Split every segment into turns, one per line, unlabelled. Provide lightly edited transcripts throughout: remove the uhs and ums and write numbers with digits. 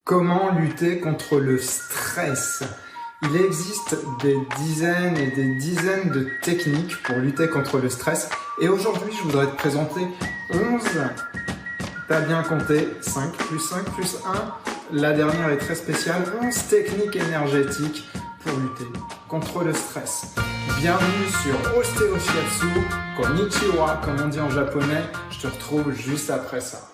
Comment lutter contre le stress? Il existe des dizaines et des dizaines de techniques pour lutter contre le stress. Et aujourd'hui, je voudrais te présenter 11, t'as bien compté, 5 plus 5 plus 1. La dernière est très spéciale, 11 techniques énergétiques pour lutter contre le stress. Bienvenue sur Ostéo Shiatsu, Konnichiwa, comme on dit en japonais. Je te retrouve juste après ça.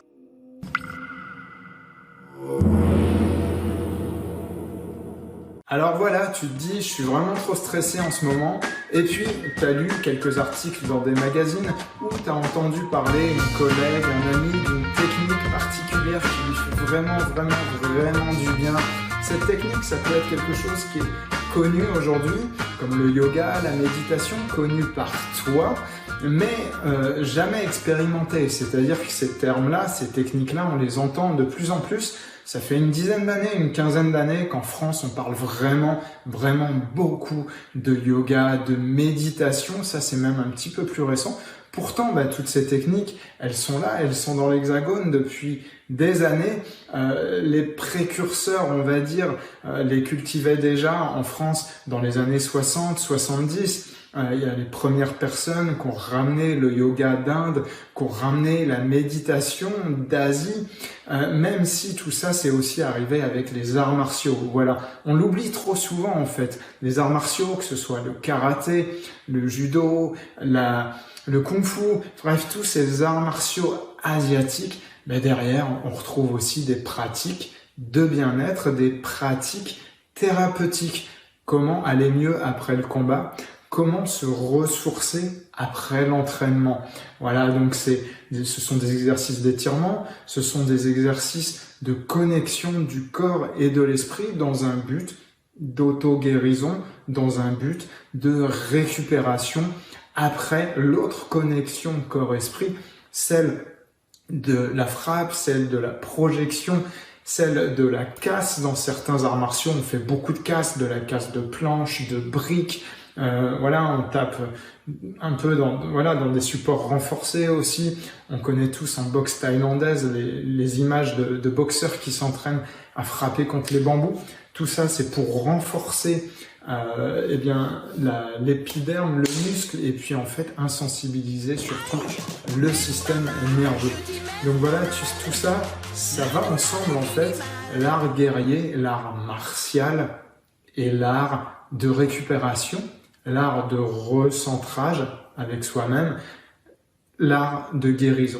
Alors voilà, tu te dis, je suis vraiment trop stressé en ce moment, et puis tu as lu quelques articles dans des magazines où tu as entendu parler une collègue, un ami d'une technique particulière qui lui fait vraiment du bien. Cette technique, ça peut être quelque chose qui est connu aujourd'hui, comme le yoga, la méditation, connu par toi, mais jamais expérimenté. C'est-à-dire que ces termes-là, ces techniques-là, on les entend de plus en plus. Ça fait une dizaine d'années, une quinzaine d'années qu'en France, on parle vraiment beaucoup de yoga, de méditation. Ça, c'est même un petit peu plus récent. Pourtant, toutes ces techniques, elles sont là, elles sont dans l'Hexagone depuis des années. Les précurseurs, on va dire, les cultivaient déjà en France dans les années 60, 70. Il y a les premières personnes qui ont ramené le yoga d'Inde, qui ont ramené la méditation d'Asie, même si tout ça c'est aussi arrivé avec les arts martiaux. Voilà, on l'oublie trop souvent en fait. Les arts martiaux, que ce soit le karaté, le judo, le kung-fu, bref, tous ces arts martiaux asiatiques, derrière on retrouve aussi des pratiques de bien-être, des pratiques thérapeutiques. Comment aller mieux après le combat? Comment se ressourcer après l'entraînement? Voilà, donc ce sont des exercices d'étirement, ce sont des exercices de connexion du corps et de l'esprit dans un but d'auto-guérison, dans un but de récupération après l'autre connexion corps-esprit, celle de la frappe, celle de la projection, celle de la casse. Dans certains arts martiaux, on fait beaucoup de casse, de la casse de planches, de briques. On tape un peu dans des supports renforcés aussi. On connaît tous en boxe thaïlandaise les images de boxeurs qui s'entraînent à frapper contre les bambous. Tout ça, c'est pour renforcer l'épiderme, le muscle, et puis en fait insensibiliser surtout le système nerveux. Donc voilà, tout ça, ça va ensemble en fait. L'art guerrier, l'art martial et l'art de récupération, l'art de recentrage avec soi-même, l'art de guérison.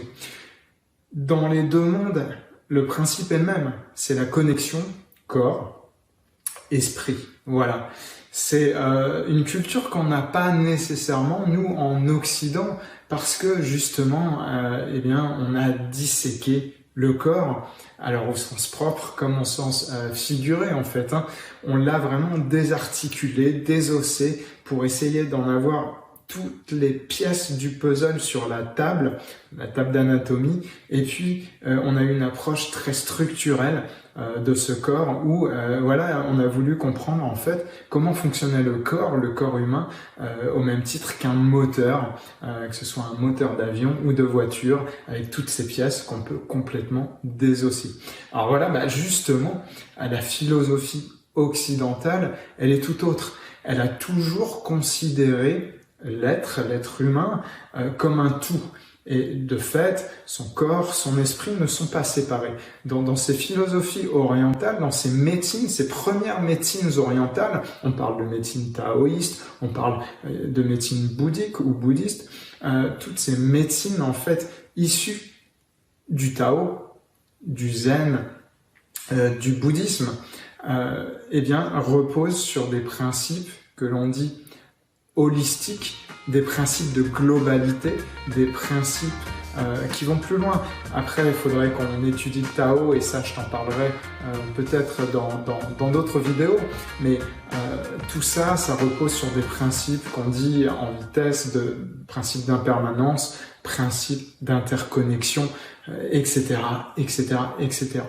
Dans les deux mondes, le principe est le même, c'est la connexion corps-esprit. Voilà, c'est une culture qu'on n'a pas nécessairement, nous, en Occident, parce que justement, on a disséqué le corps, alors au sens propre comme au sens figuré en fait. On l'a vraiment désarticulé, désossé pour essayer d'en avoir toutes les pièces du puzzle sur la table d'anatomie, et puis on a une approche très structurelle de ce corps où on a voulu comprendre en fait comment fonctionnait le corps humain, au même titre qu'un moteur, que ce soit un moteur d'avion ou de voiture, avec toutes ces pièces qu'on peut complètement désosser. Alors voilà, justement, la philosophie occidentale, elle est tout autre. Elle a toujours considéré l'être humain comme un tout. Et de fait, son corps, son esprit ne sont pas séparés. Dans ces philosophies orientales, dans ces médecines, ces premières médecines orientales, on parle de médecine taoïste, on parle de médecine bouddhique ou bouddhiste, toutes ces médecines en fait issues du Tao, du Zen, du bouddhisme, reposent sur des principes que l'on dit holistiques, des principes de globalité, des principes qui vont plus loin. Après, il faudrait qu'on étudie le Tao, et ça, je t'en parlerai peut-être dans d'autres vidéos, mais tout ça, ça repose sur des principes qu'on dit en vitesse, de principes d'impermanence, principes d'interconnexion, etc., etc., etc.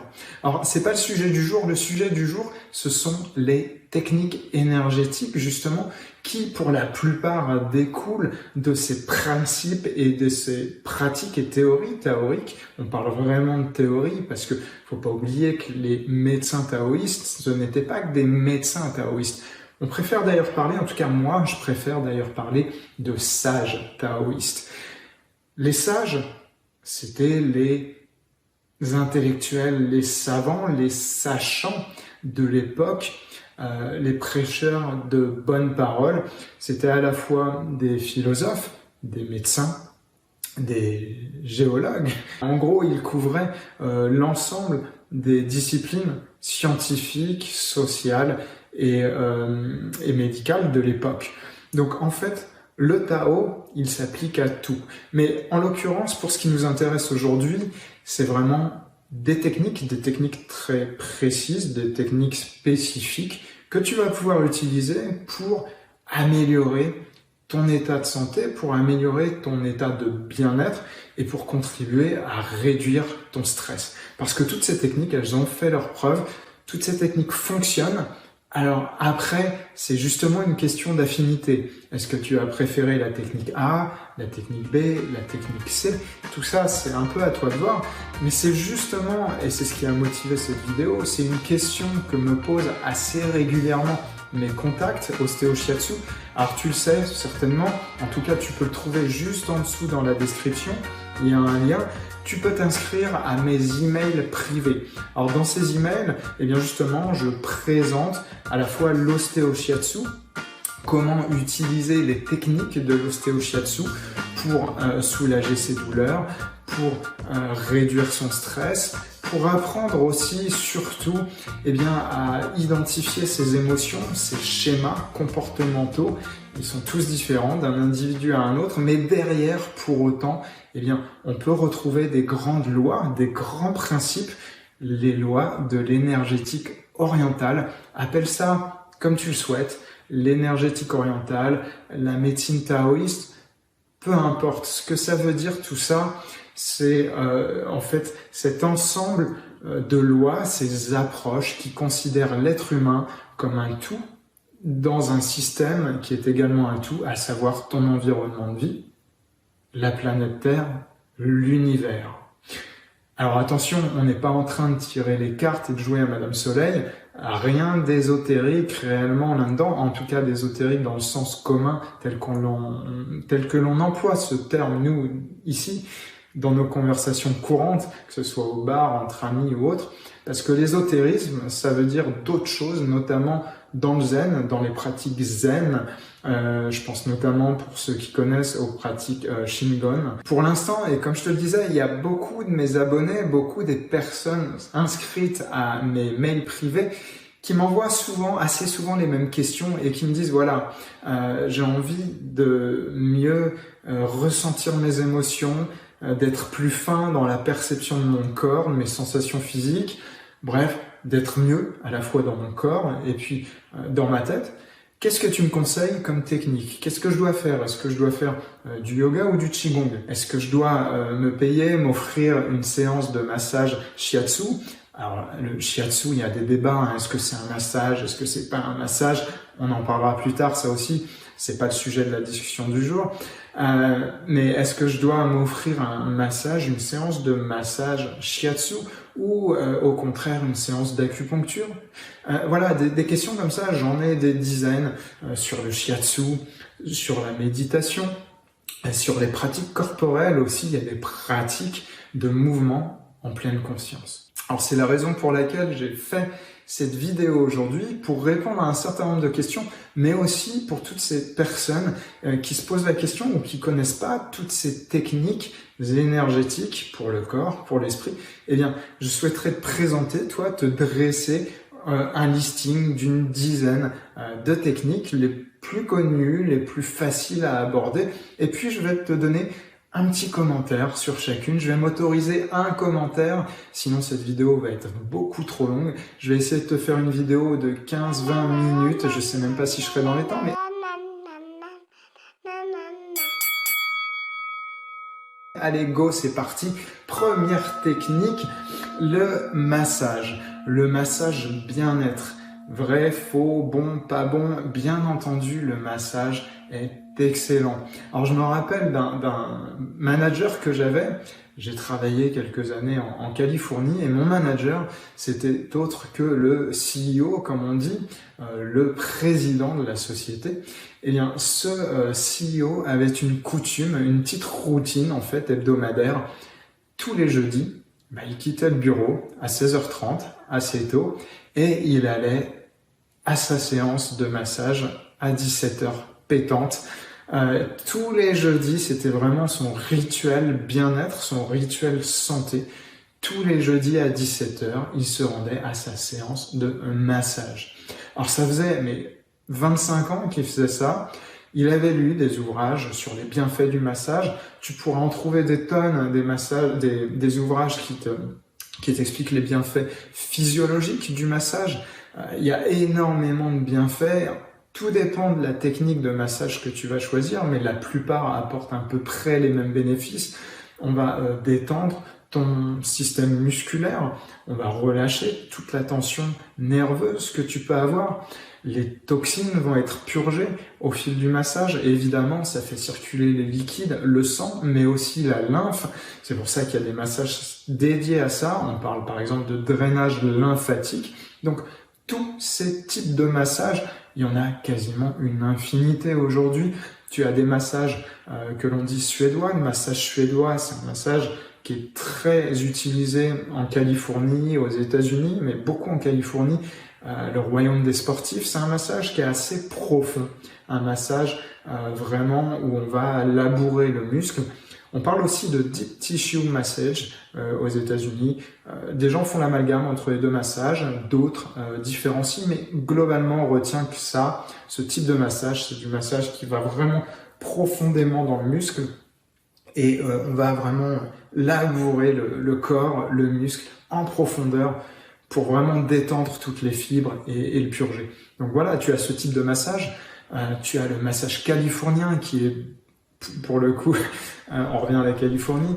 Alors, c'est pas le sujet du jour. Le sujet du jour, ce sont les techniques énergétiques, justement, qui, pour la plupart, découlent de ces principes et de ces pratiques et théories taoïques. On parle vraiment de théorie parce que faut pas oublier que les médecins taoïstes, ce n'étaient pas que des médecins taoïstes. On préfère d'ailleurs parler, en tout cas moi, je préfère d'ailleurs parler de sages taoïstes. Les sages, c'était les intellectuels, les savants, les sachants de l'époque, les prêcheurs de bonnes paroles. C'était à la fois des philosophes, des médecins, des géologues. En gros, ils couvraient l'ensemble des disciplines scientifiques, sociales et médicales de l'époque. Donc en fait, le Tao, il s'applique à tout. Mais en l'occurrence, pour ce qui nous intéresse aujourd'hui, c'est vraiment des techniques très précises, des techniques spécifiques que tu vas pouvoir utiliser pour améliorer ton état de santé, pour améliorer ton état de bien-être et pour contribuer à réduire ton stress. Parce que toutes ces techniques, elles ont fait leurs preuves, toutes ces techniques fonctionnent. Alors après, c'est justement une question d'affinité. Est-ce que tu as préféré la technique A, la technique B, la technique C? Tout ça, c'est un peu à toi de voir. Mais c'est justement, et c'est ce qui a motivé cette vidéo, c'est une question que me posent assez régulièrement mes contacts ostéo shiatsu. Alors tu le sais certainement, en tout cas tu peux le trouver juste en dessous dans la description, il y a un lien. Tu peux t'inscrire à mes emails privés. Alors dans ces emails, eh bien justement, je présente à la fois l'ostéo-shiatsu, comment utiliser les techniques de l'ostéo-shiatsu pour soulager ses douleurs, pour réduire son stress, pour apprendre aussi, surtout, eh bien, à identifier ses émotions, ses schémas comportementaux. Ils sont tous différents d'un individu à un autre, mais derrière, pour autant, eh bien, on peut retrouver des grandes lois, des grands principes, les lois de l'énergétique orientale. Appelle ça comme tu le souhaites, l'énergétique orientale, la médecine taoïste, peu importe ce que ça veut dire tout ça. C'est en fait cet ensemble de lois, ces approches qui considèrent l'être humain comme un tout dans un système qui est également un tout, à savoir ton environnement de vie, la planète Terre, l'univers. Alors attention, on n'est pas en train de tirer les cartes et de jouer à Madame Soleil, rien d'ésotérique réellement là-dedans, en tout cas d'ésotérique dans le sens commun tel que l'on emploie ce terme nous ici, dans nos conversations courantes, que ce soit au bar, entre amis ou autre, parce que l'ésotérisme, ça veut dire d'autres choses, notamment dans le zen, dans les pratiques zen. Je pense notamment, pour ceux qui connaissent, aux pratiques Shingon. Pour l'instant, et comme je te le disais, il y a beaucoup de mes abonnés, beaucoup des personnes inscrites à mes mails privés qui m'envoient assez souvent les mêmes questions et qui me disent, voilà, j'ai envie de mieux ressentir mes émotions, d'être plus fin dans la perception de mon corps, de mes sensations physiques, bref, d'être mieux à la fois dans mon corps et puis dans ma tête. Qu'est-ce que tu me conseilles comme technique? Qu'est-ce que je dois faire? Est-ce que je dois faire du yoga ou du qigong? Est-ce que je dois me payer, m'offrir une séance de massage shiatsu? Alors, le shiatsu, il y a des débats, hein. Est-ce que c'est un massage? Est-ce que c'est pas un massage? On en parlera plus tard, ça aussi. C'est pas le sujet de la discussion du jour. Mais est-ce que je dois m'offrir un massage, une séance de massage shiatsu ou au contraire une séance d'acupuncture? Voilà, des questions comme ça, j'en ai des dizaines sur le shiatsu, sur la méditation, sur les pratiques corporelles aussi, il y a des pratiques de mouvement en pleine conscience. Alors c'est la raison pour laquelle j'ai fait cette vidéo aujourd'hui, pour répondre à un certain nombre de questions, mais aussi pour toutes ces personnes qui se posent la question ou qui connaissent pas toutes ces techniques énergétiques pour le corps, pour l'esprit. Eh bien, je souhaiterais te présenter, toi, te dresser un listing d'une dizaine de techniques les plus connues, les plus faciles à aborder, et puis je vais te donner un petit commentaire sur chacune. Je vais m'autoriser un commentaire, sinon cette vidéo va être beaucoup trop longue. Je vais essayer de te faire une vidéo de 15-20 minutes, je sais même pas si je serai dans les temps, mais Allez, go, c'est parti. Première technique, le massage. Le massage bien-être. Vrai, faux, bon, pas bon. Bien entendu, le massage est excellent. Alors, je me rappelle d'un manager que j'avais. J'ai travaillé quelques années en Californie et mon manager, c'était autre que le CEO, comme on dit, le président de la société. Eh bien, ce CEO avait une coutume, une petite routine en fait hebdomadaire. Tous les jeudis, il quittait le bureau à 16h30, assez tôt, et il allait à sa séance de massage à 17h pétante. Tous les jeudis, c'était vraiment son rituel bien-être, son rituel santé. Tous les jeudis à 17h, il se rendait à sa séance de massage. Alors ça faisait 25 ans qu'il faisait ça. Il avait lu des ouvrages sur les bienfaits du massage. Tu pourras en trouver des tonnes, des ouvrages qui t'expliquent les bienfaits physiologiques du massage. Il y a énormément de bienfaits. Tout dépend de la technique de massage que tu vas choisir, mais la plupart apportent à peu près les mêmes bénéfices. On va détendre ton système musculaire, on va relâcher toute la tension nerveuse que tu peux avoir. Les toxines vont être purgées au fil du massage. Et évidemment, ça fait circuler les liquides, le sang, mais aussi la lymphe. C'est pour ça qu'il y a des massages dédiés à ça. On parle par exemple de drainage lymphatique. Donc, tous ces types de massages, il y en a quasiment une infinité aujourd'hui. Tu as des massages que l'on dit suédois. Le massage suédois, c'est un massage qui est très utilisé en Californie, aux États-Unis, mais beaucoup en Californie. Le royaume des sportifs, c'est un massage qui est assez profond. Un massage vraiment où on va labourer le muscle. On parle aussi de deep tissue massage aux États-Unis. Des gens font l'amalgame entre les deux massages, d'autres différencient, mais globalement on retient que ce type de massage, c'est du massage qui va vraiment profondément dans le muscle et on va vraiment labourer le corps, le muscle en profondeur pour vraiment détendre toutes les fibres et le purger. Donc voilà, tu as ce type de massage. Tu as le massage californien qui est, pour le coup, on revient à la Californie.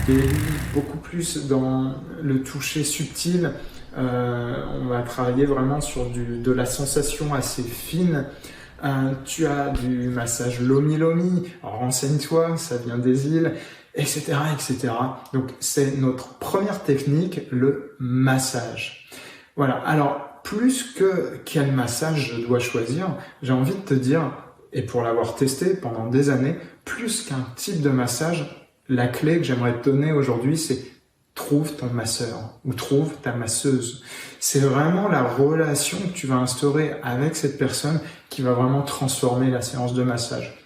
Et beaucoup plus dans le toucher subtil. On va travailler vraiment sur de la sensation assez fine. Tu as du massage lomi-lomi, alors renseigne-toi, ça vient des îles, etc., etc. Donc c'est notre première technique, le massage. Voilà, alors plus que quel massage je dois choisir, j'ai envie de te dire, et pour l'avoir testé pendant des années, plus qu'un type de massage, la clé que j'aimerais te donner aujourd'hui, c'est trouve ton masseur ou trouve ta masseuse. C'est vraiment la relation que tu vas instaurer avec cette personne qui va vraiment transformer la séance de massage.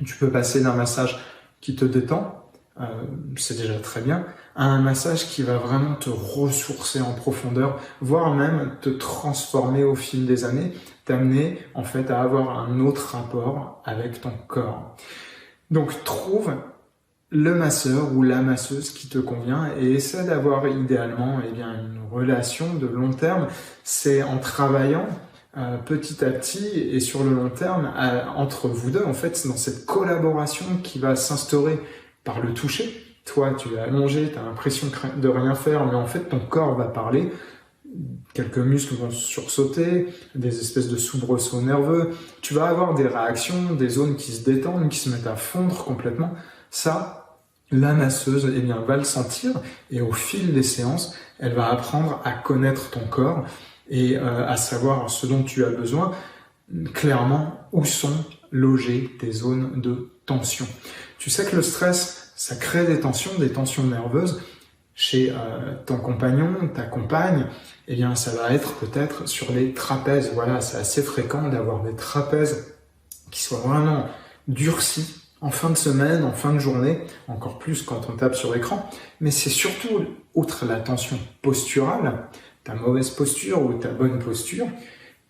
Tu peux passer d'un massage qui te détend, c'est déjà très bien, à un massage qui va vraiment te ressourcer en profondeur, voire même te transformer au fil des années, t'amener en fait à avoir un autre rapport avec ton corps. Donc trouve le masseur ou la masseuse qui te convient et essaie d'avoir idéalement une relation de long terme. C'est en travaillant petit à petit et sur le long terme entre vous deux, en fait, c'est dans cette collaboration qui va s'instaurer par le toucher. Toi, tu es allongé, tu as l'impression de rien faire, mais en fait, ton corps va parler. Quelques muscles vont sursauter, des espèces de soubresauts nerveux. Tu vas avoir des réactions, des zones qui se détendent, qui se mettent à fondre complètement. Ça, la masseuse va le sentir et au fil des séances, elle va apprendre à connaître ton corps et à savoir ce dont tu as besoin, clairement où sont logées tes zones de tension. Tu sais que le stress, ça crée des tensions nerveuses chez ton compagnon, ta compagne, ça va être peut-être sur les trapèzes. Voilà, c'est assez fréquent d'avoir des trapèzes qui soient vraiment durcis en fin de semaine, en fin de journée, encore plus quand on tape sur l'écran. Mais c'est surtout, outre la tension posturale, ta mauvaise posture ou ta bonne posture,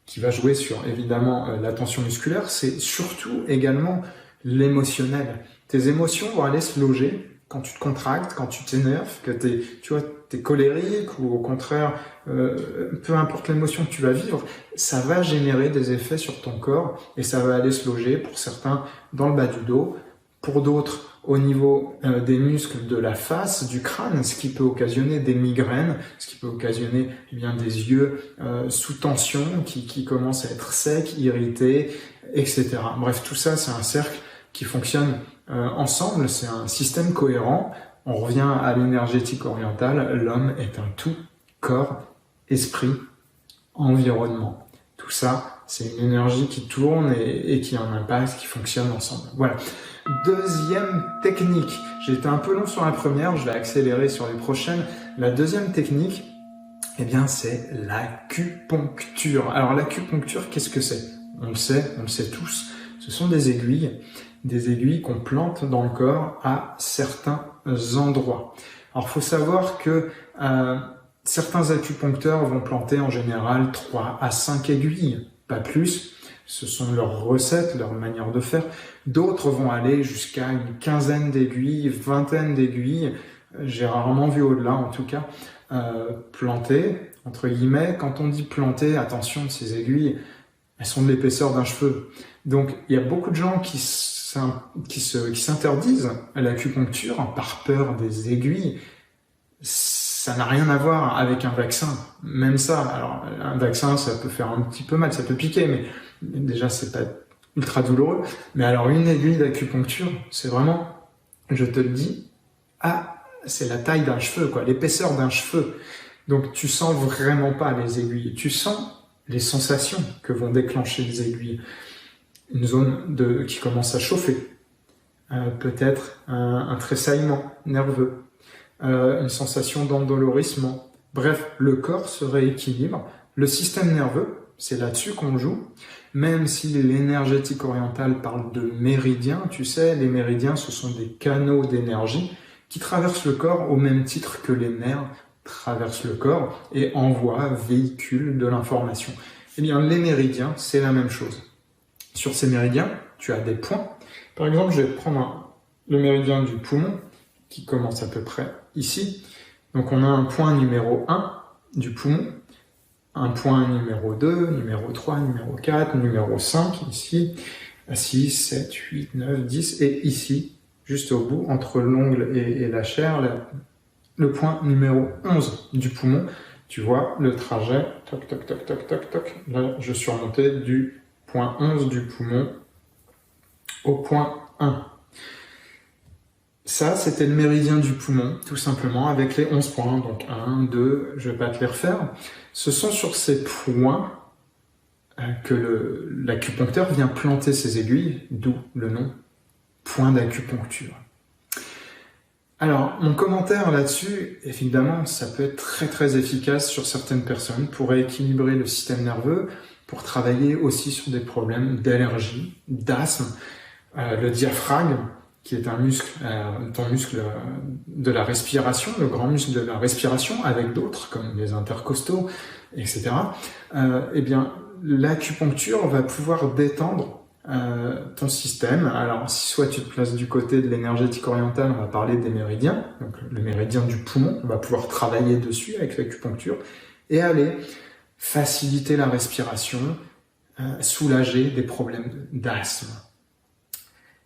qui va jouer sur évidemment la tension musculaire, c'est surtout également l'émotionnel. Tes émotions vont aller se loger quand tu te contractes, quand tu t'énerves, que t'es colérique ou au contraire, peu importe l'émotion que tu vas vivre, ça va générer des effets sur ton corps et ça va aller se loger pour certains dans le bas du dos, pour d'autres au niveau des muscles de la face, du crâne, ce qui peut occasionner des migraines, ce qui peut occasionner eh bien, des yeux sous tension qui commencent à être secs, irrités, etc. Bref, tout ça, c'est un cercle qui fonctionne ensemble, c'est un système cohérent. On revient à l'énergétique orientale, l'homme est un tout, corps, esprit, environnement. Tout ça, c'est une énergie qui tourne et qui a un impact, qui fonctionne ensemble. Voilà. Deuxième technique. J'ai été un peu long sur la première, je vais accélérer sur les prochaines. La deuxième technique, eh bien, c'est l'acupuncture. Alors, l'acupuncture, qu'est-ce que c'est? On le sait tous. Ce sont des aiguilles qu'on plante dans le corps à certains endroits. Alors, faut savoir que certains acupuncteurs vont planter en général 3 à 5 aiguilles, pas plus. Ce sont leurs recettes, leur manière de faire. D'autres vont aller jusqu'à une quinzaine d'aiguilles, vingtaine d'aiguilles. J'ai rarement vu au-delà, en tout cas, planter, entre guillemets. Quand on dit planter, attention, ces aiguilles, elles sont de l'épaisseur d'un cheveu. Donc, il y a beaucoup de gens qui s'interdisent à l'acupuncture par peur des aiguilles. Ça n'a rien à voir avec un vaccin. Même ça, alors un vaccin, ça peut faire un petit peu mal, ça peut piquer, mais déjà, c'est pas ultra douloureux. Mais alors, une aiguille d'acupuncture, c'est vraiment, je te le dis, c'est la taille d'un cheveu, quoi, l'épaisseur d'un cheveu. Donc, tu sens vraiment pas les aiguilles. Tu sens les sensations que vont déclencher les aiguilles. Une zone qui commence à chauffer. Peut-être un tressaillement nerveux. Une sensation d'endolorissement. Bref, le corps se rééquilibre. Le système nerveux, c'est là-dessus qu'on joue. Même si l'énergétique orientale parle de méridiens, tu sais, les méridiens, ce sont des canaux d'énergie qui traversent le corps au même titre que les nerfs traversent le corps et véhiculent de l'information. Eh bien, les méridiens, c'est la même chose. Sur ces méridiens, tu as des points. Par exemple, je vais prendre le méridien du poumon, qui commence à peu près ici. Donc, on a un point numéro 1 du poumon, un point numéro 2, numéro 3, numéro 4, numéro 5, ici, 6, 7, 8, 9, 10, et ici, juste au bout, entre l'ongle et la chair, le point numéro 11 du poumon. Tu vois le trajet, toc, toc, toc, toc, toc, toc. Là, je suis remonté du point 11 du poumon au point 1. Ça, c'était le méridien du poumon, tout simplement, avec les 11 points. Donc 1, 2, je vais pas te les refaire. Ce sont sur ces points que l'acupuncteur vient planter ses aiguilles, d'où le nom point d'acupuncture. Alors, mon commentaire là-dessus, évidemment, ça peut être très très efficace sur certaines personnes pour rééquilibrer le système nerveux, pour travailler aussi sur des problèmes d'allergie, d'asthme, le diaphragme, qui est un muscle, ton muscle de la respiration, le grand muscle de la respiration, avec d'autres, comme les intercostaux, etc. Eh bien, l'acupuncture va pouvoir détendre ton système. Alors, si soit tu te places du côté de l'énergétique orientale, on va parler des méridiens, donc le méridien du poumon, on va pouvoir travailler dessus avec l'acupuncture, et aller faciliter la respiration, soulager des problèmes d'asthme.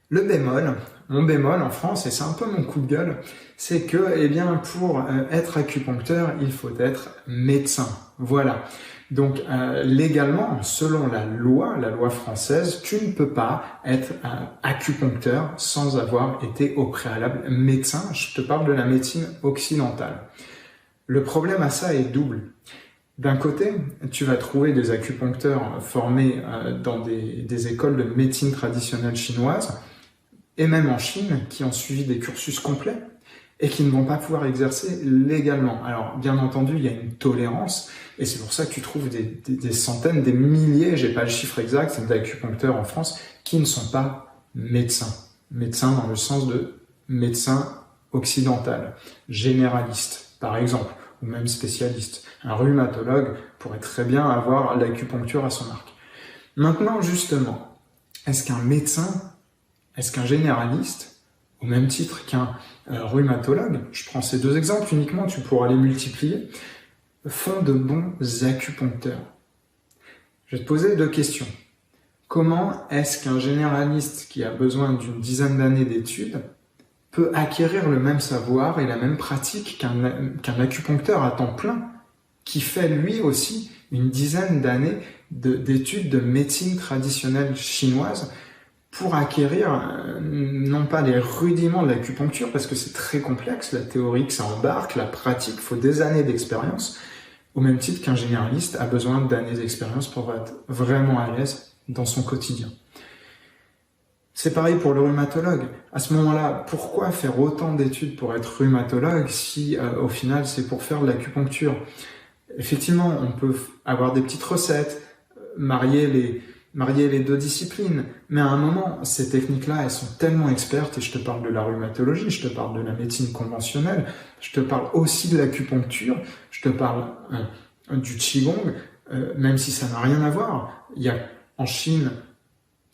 Le bémol, mon bémol en France, et c'est un peu mon coup de gueule, c'est que, eh bien, pour être acupuncteur, il faut être médecin. Voilà. Donc, légalement, selon la loi française, tu ne peux pas être acupuncteur sans avoir été au préalable médecin. Je te parle de la médecine occidentale. Le problème à ça est double. D'un côté, tu vas trouver des acupuncteurs formés dans des écoles de médecine traditionnelle chinoise, et même en Chine, qui ont suivi des cursus complets et qui ne vont pas pouvoir exercer légalement. Alors, bien entendu, il y a une tolérance, et c'est pour ça que tu trouves des centaines, des milliers, j'ai pas le chiffre exact, d'acupuncteurs en France qui ne sont pas médecins. Médecins dans le sens de médecin occidental, généraliste, par exemple, ou même spécialiste. Un rhumatologue pourrait très bien avoir l'acupuncture à son arc. Maintenant, justement, est-ce qu'un médecin, est-ce qu'un généraliste au même titre qu'un rhumatologue, je prends ces deux exemples uniquement, tu pourras les multiplier, font de bons acupuncteurs. Je vais te poser deux questions. Comment est-ce qu'un généraliste qui a besoin d'une dizaine d'années d'études peut acquérir le même savoir et la même pratique qu'un acupuncteur à temps plein qui fait lui aussi une dizaine d'années d'études de médecine traditionnelle chinoise pour acquérir non pas les rudiments de l'acupuncture, parce que c'est très complexe, la théorie que ça embarque, la pratique, il faut des années d'expérience, au même titre qu'un généraliste a besoin d'années d'expérience pour être vraiment à l'aise dans son quotidien. C'est pareil pour le rhumatologue. À ce moment-là, pourquoi faire autant d'études pour être rhumatologue si au final c'est pour faire de l'acupuncture? Effectivement, on peut avoir des petites recettes, marier les deux disciplines, mais à un moment, ces techniques-là, elles sont tellement expertes, et je te parle de la rhumatologie, je te parle de la médecine conventionnelle, je te parle aussi de l'acupuncture, je te parle du qigong, même si ça n'a rien à voir. Il y a en Chine,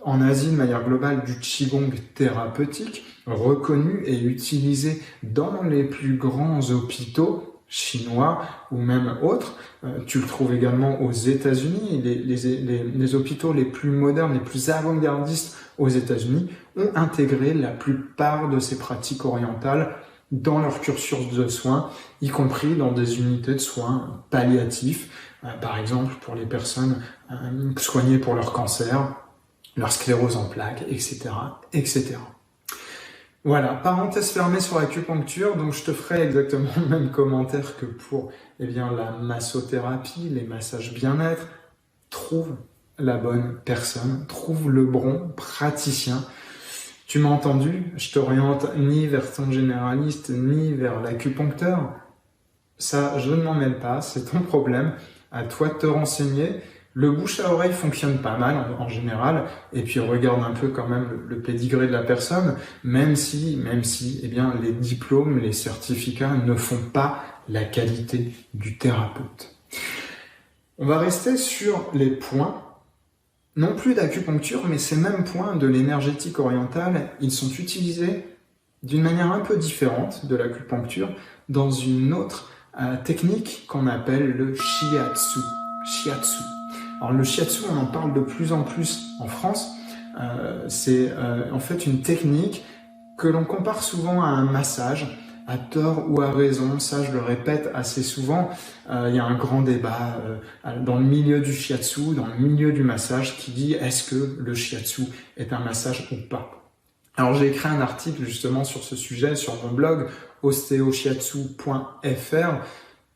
en Asie de manière globale, du qigong thérapeutique, reconnu et utilisé dans les plus grands hôpitaux chinois ou même autres. Tu le trouves également aux États-Unis. Les hôpitaux les plus modernes, les plus avant-gardistes aux États-Unis ont intégré la plupart de ces pratiques orientales dans leur cursus de soins, y compris dans des unités de soins palliatifs, par exemple pour les personnes soignées pour leur cancer, leur sclérose en plaques, etc., etc. Voilà, parenthèse fermée sur l'acupuncture, donc je te ferai exactement le même commentaire que pour la massothérapie, les massages bien-être. Trouve la bonne personne, trouve le bon praticien. Tu m'as entendu, je t'oriente ni vers ton généraliste, ni vers l'acupuncteur. Ça, je ne m'en mêle pas, c'est ton problème, à toi de te renseigner. Le bouche à oreille fonctionne pas mal en général, et puis regarde un peu quand même le pédigré de la personne, même si les diplômes, les certificats ne font pas la qualité du thérapeute. On va rester sur les points, non plus d'acupuncture, mais ces mêmes points de l'énergétique orientale, ils sont utilisés d'une manière un peu différente de l'acupuncture dans une autre technique qu'on appelle le shiatsu. Alors le shiatsu, on en parle de plus en plus en France. C'est en fait une technique que l'on compare souvent à un massage, à tort ou à raison. Ça, je le répète assez souvent. Il y a un grand débat dans le milieu du shiatsu, dans le milieu du massage, qui dit est-ce que le shiatsu est un massage ou pas? Alors j'ai écrit un article justement sur ce sujet sur mon blog osteoshiatsu.fr.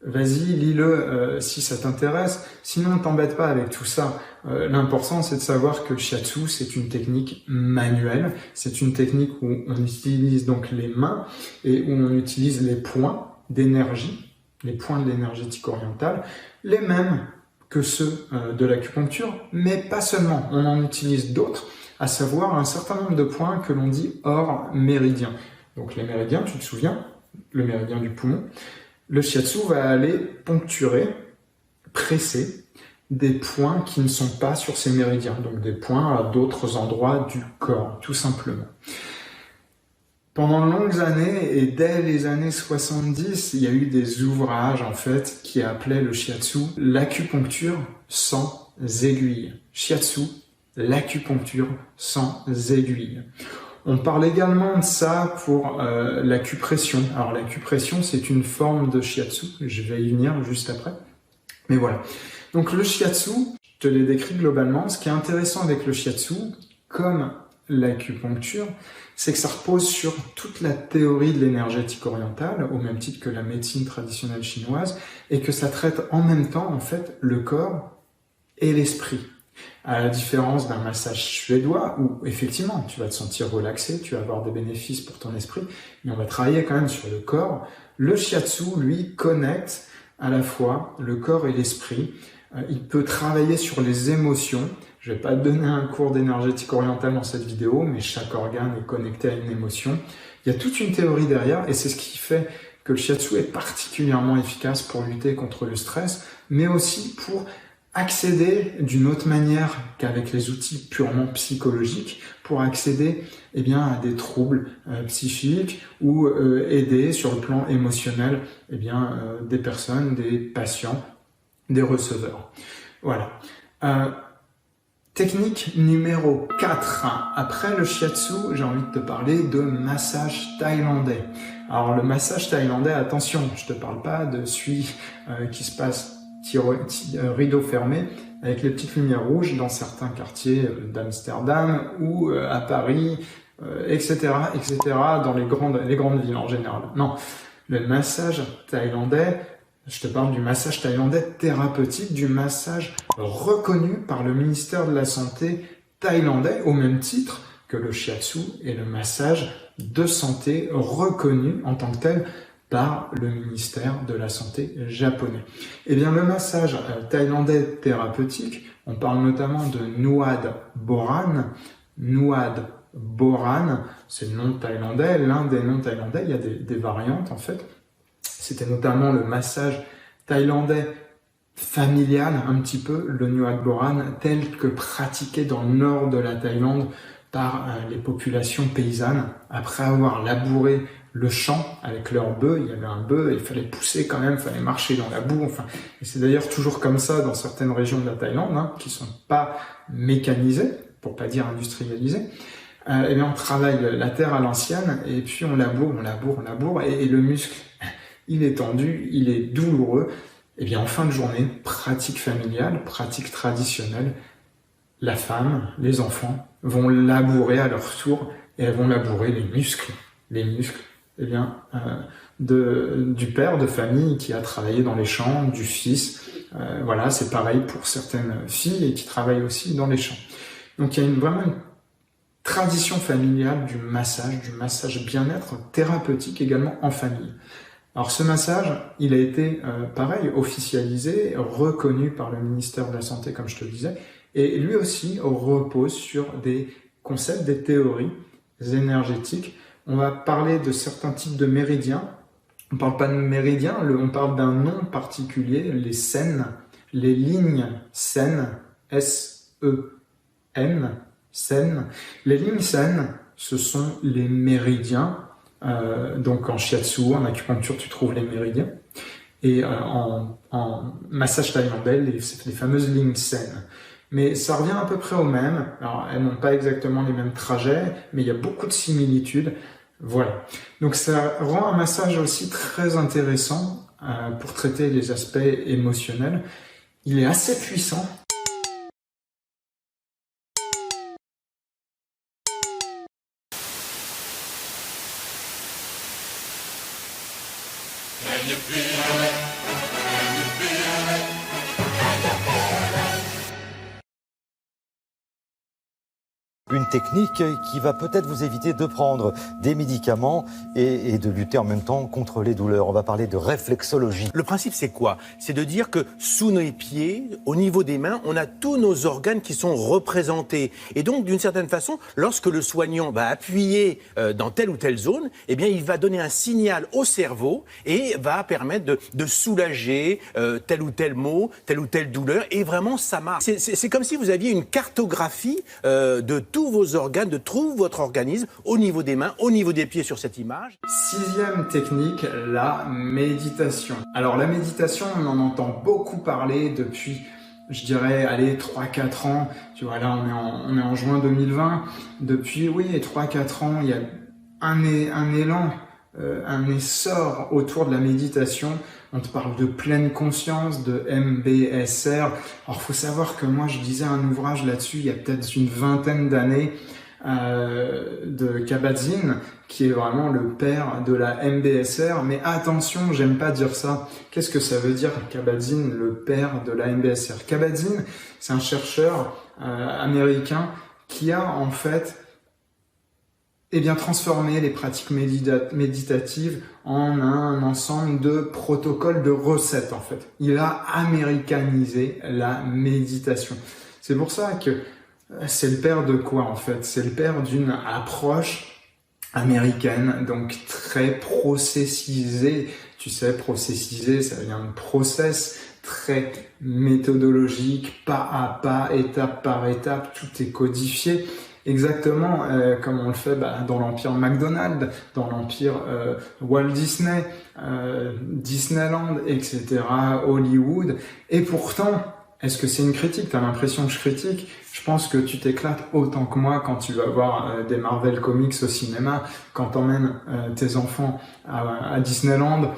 Vas-y, lis-le si ça t'intéresse. Sinon, ne t'embête pas avec tout ça. L'important, c'est de savoir que le shiatsu, c'est une technique manuelle. C'est une technique où on utilise donc les mains et où on utilise les points d'énergie, les points de l'énergétique orientale, les mêmes que ceux de l'acupuncture, mais pas seulement. On en utilise d'autres, à savoir un certain nombre de points que l'on dit hors méridien. Donc les méridiens, tu te souviens, le méridien du poumon. Le shiatsu va aller poncturer, presser des points qui ne sont pas sur ces méridiens, donc des points à d'autres endroits du corps, tout simplement. Pendant de longues années, et dès les années 70, il y a eu des ouvrages en fait qui appelaient le shiatsu l'acupuncture sans aiguille. Shiatsu, l'acupuncture sans aiguille. On parle également de ça pour l'acupression. Alors l'acupression, c'est une forme de shiatsu, je vais y venir juste après. Mais voilà. Donc le shiatsu, je te l'ai décrit globalement. Ce qui est intéressant avec le shiatsu, comme l'acupuncture, c'est que ça repose sur toute la théorie de l'énergétique orientale, au même titre que la médecine traditionnelle chinoise, et que ça traite en même temps, en fait, le corps et l'esprit. À la différence d'un massage suédois où effectivement tu vas te sentir relaxé, tu vas avoir des bénéfices pour ton esprit, mais on va travailler quand même sur le corps. Le shiatsu, lui, connecte à la fois le corps et l'esprit. Il peut travailler sur les émotions. Je vais pas te donner un cours d'énergétique orientale dans cette vidéo, mais chaque organe est connecté à une émotion. Il y a toute une théorie derrière et c'est ce qui fait que le shiatsu est particulièrement efficace pour lutter contre le stress, mais aussi pour accéder d'une autre manière qu'avec les outils purement psychologiques pour accéder à des troubles psychiques ou aider sur le plan émotionnel des personnes, des patients, des receveurs. Voilà. Technique numéro 4. Après le shiatsu, j'ai envie de te parler de massage thaïlandais. Alors le massage thaïlandais, attention, je te parle pas de celui qui se passe rideau fermé avec les petites lumières rouges dans certains quartiers d'Amsterdam ou à Paris, etc., dans les grandes villes en général. Non, le massage thaïlandais, je te parle du massage thaïlandais thérapeutique, du massage reconnu par le ministère de la Santé thaïlandais, au même titre que le shiatsu et le massage de santé reconnu en tant que tel par le ministère de la Santé japonais. Eh bien, le massage thaïlandais thérapeutique, on parle notamment de Nuad Boran. Nuad Boran, c'est le nom thaïlandais, l'un des noms thaïlandais, il y a des variantes en fait. C'était notamment le massage thaïlandais familial, un petit peu, le Nuad Boran, tel que pratiqué dans le nord de la Thaïlande par les populations paysannes, après avoir labouré le champ avec leurs bœufs. Il y avait un bœuf, il fallait pousser quand même, il fallait marcher dans la boue, enfin. Et c'est d'ailleurs toujours comme ça dans certaines régions de la Thaïlande, qui sont pas mécanisées, pour pas dire industrialisées. On travaille la terre à l'ancienne, et puis on laboure, et le muscle, il est tendu, il est douloureux. Et bien en fin de journée, pratique familiale, pratique traditionnelle, la femme, les enfants vont labourer à leur tour, et elles vont labourer les muscles du père de famille qui a travaillé dans les champs, du fils. Voilà, c'est pareil pour certaines filles qui travaillent aussi dans les champs. Donc il y a vraiment une tradition familiale du massage bien-être thérapeutique également en famille. Alors ce massage, il a été pareil, officialisé, reconnu par le ministère de la Santé, comme je te le disais, et lui aussi repose sur des concepts, des théories énergétiques. On va parler de certains types de méridiens. On ne parle pas de méridiens, on parle d'un nom particulier, les scènes, les lignes scènes, S-E-N, scènes. Les lignes scènes, ce sont les méridiens. Donc en shiatsu, en acupuncture, tu trouves les méridiens. Et en massage thaïlandais, les fameuses lignes scènes. Mais ça revient à peu près au même. Alors, elles n'ont pas exactement les mêmes trajets, mais il y a beaucoup de similitudes. Voilà. Donc, ça rend un massage aussi très intéressant pour traiter les aspects émotionnels. Il est assez puissant.
Une technique qui va peut-être vous éviter de prendre des médicaments et de lutter en même temps contre les douleurs. On va parler de réflexologie.
Le principe, c'est quoi? C'est de dire que sous nos pieds, au niveau des mains, on a tous nos organes qui sont représentés. Et donc, d'une certaine façon, lorsque le soignant va appuyer dans telle ou telle zone, eh bien, il va donner un signal au cerveau et va permettre de soulager tel ou tel mot, telle ou telle douleur. Et vraiment, ça marche. C'est comme si vous aviez une cartographie de tous vos organes, de tout votre organisme, au niveau des mains, au niveau des pieds sur cette image.
6e technique, la méditation. Alors la méditation, on en entend beaucoup parler depuis, je dirais, 3-4 ans. Tu vois, là on est en juin 2020. Depuis, 3-4 ans, il y a un élan, un essor autour de la méditation. On te parle de pleine conscience, de MBSR. Alors, faut savoir que moi, je lisais un ouvrage là-dessus il y a peut-être une vingtaine d'années de Kabat-Zinn, qui est vraiment le père de la MBSR. Mais attention, j'aime pas dire ça. Qu'est-ce que ça veut dire, Kabat-Zinn, le père de la MBSR? Kabat-Zinn, c'est un chercheur américain qui a en fait transformer les pratiques méditatives en un ensemble de protocoles, de recettes en fait. Il a américanisé la méditation. C'est pour ça que c'est le père de quoi en fait? C'est le père d'une approche américaine, donc très processisée. Tu sais, processisé, ça vient de process, très méthodologique, pas à pas, étape par étape, tout est codifié. Exactement comme on le fait dans l'empire McDonald's, dans l'empire Walt Disney, Disneyland, etc., Hollywood. Et pourtant, est-ce que c'est une critique? T'as l'impression que je critique? Je pense que tu t'éclates autant que moi quand tu vas voir des Marvel Comics au cinéma, quand t'emmènes tes enfants à Disneyland.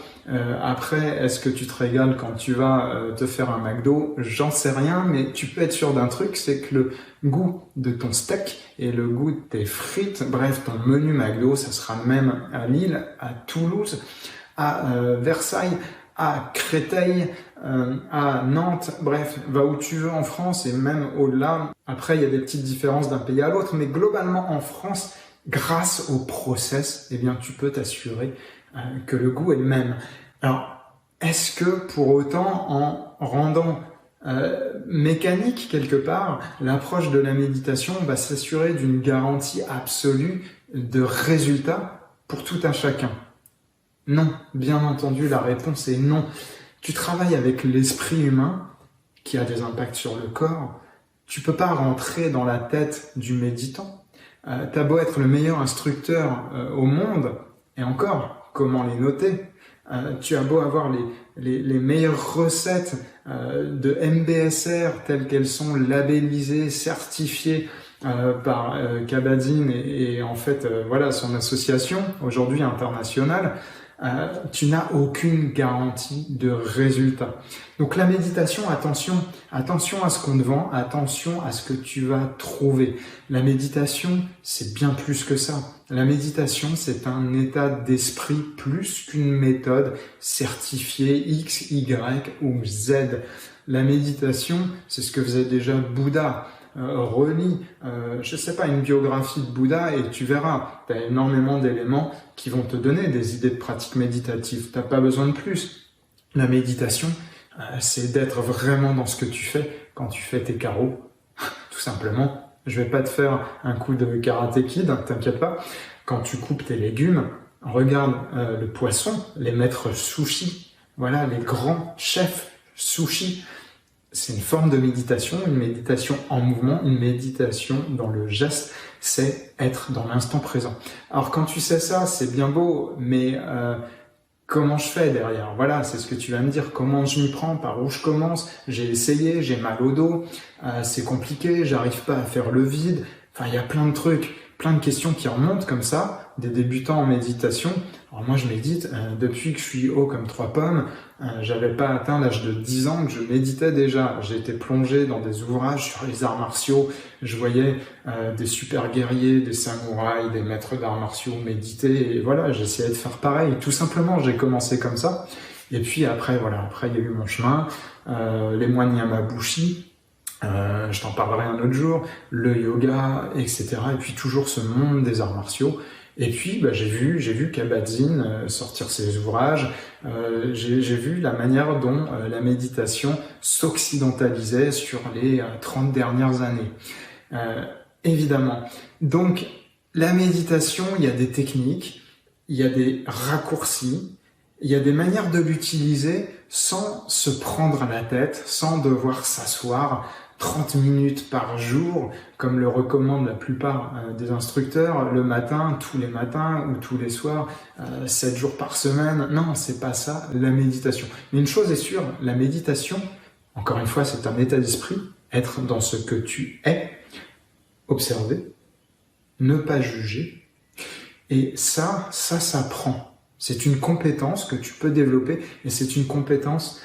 Après, est-ce que tu te régales quand tu vas te faire un McDo? J'en sais rien, mais tu peux être sûr d'un truc, c'est que le goût de ton steak et le goût de tes frites, bref, ton menu McDo, ça sera le même à Lille, à Toulouse, à Versailles, à Créteil, à Nantes, bref, va où tu veux en France et même au-delà. Après, il y a des petites différences d'un pays à l'autre, mais globalement en France, grâce au process, eh bien, tu peux t'assurer que le goût est le même. Alors, est-ce que pour autant, en rendant mécanique quelque part, l'approche de la méditation va s'assurer d'une garantie absolue de résultat pour tout un chacun? Non, bien entendu, la réponse est non. Tu travailles avec l'esprit humain qui a des impacts sur le corps. Tu peux pas rentrer dans la tête du méditant. T'as beau être le meilleur instructeur au monde, et encore, comment les noter? Tu as beau avoir les meilleures recettes de MBSR telles qu'elles sont labellisées, certifiées par Kabat-Zinn et en fait voilà son association aujourd'hui internationale. Tu n'as aucune garantie de résultat. Donc la méditation, attention à ce qu'on te vend, attention à ce que tu vas trouver. La méditation, c'est bien plus que ça. La méditation, c'est un état d'esprit plus qu'une méthode certifiée X, Y ou Z. La méditation, c'est ce que faisait déjà Bouddha. Relis, je sais pas, une biographie de Bouddha et tu verras, tu as énormément d'éléments qui vont te donner des idées de pratiques méditatives. T'as pas besoin de plus. La méditation, c'est d'être vraiment dans ce que tu fais quand tu fais tes carreaux, tout simplement. Je vais pas te faire un coup de Karate Kid, t'inquiète pas. Quand tu coupes tes légumes, regarde le poisson, les maîtres sushi, voilà, les grands chefs sushi. C'est une forme de méditation, une méditation en mouvement, une méditation dans le geste, c'est être dans l'instant présent. Alors quand tu sais ça, c'est bien beau, mais comment je fais derrière? Voilà, c'est ce que tu vas me dire, comment je m'y prends, par où je commence? J'ai essayé, j'ai mal au dos, c'est compliqué, j'arrive pas à faire le vide, enfin il y a plein de trucs, plein de questions qui remontent comme ça, des débutants en méditation. Alors moi je médite depuis que je suis haut comme 3 pommes, j'avais pas atteint l'âge de 10 ans que je méditais déjà. J'ai été plongé dans des ouvrages sur les arts martiaux, je voyais des super guerriers, des samouraïs, des maîtres d'arts martiaux méditer, et voilà, j'essayais de faire pareil. Tout simplement, j'ai commencé comme ça, et puis après, voilà, après il y a eu mon chemin, les moines Yamabushi, je t'en parlerai un autre jour, le yoga, etc. Et puis toujours ce monde des arts martiaux. Et puis j'ai vu Kabat-Zinn sortir ses ouvrages, j'ai vu la manière dont la méditation s'occidentalisait sur les 30 dernières années. Évidemment. Donc la méditation, il y a des techniques, il y a des raccourcis, il y a des manières de l'utiliser sans se prendre la tête, sans devoir s'asseoir 30 minutes par jour, comme le recommandent la plupart des instructeurs, le matin, tous les matins ou tous les soirs, 7 jours par semaine. Non, c'est pas ça, la méditation. Mais une chose est sûre, la méditation, encore une fois, c'est un état d'esprit, être dans ce que tu es, observer, ne pas juger. Et ça s'apprend. C'est une compétence que tu peux développer et c'est une compétence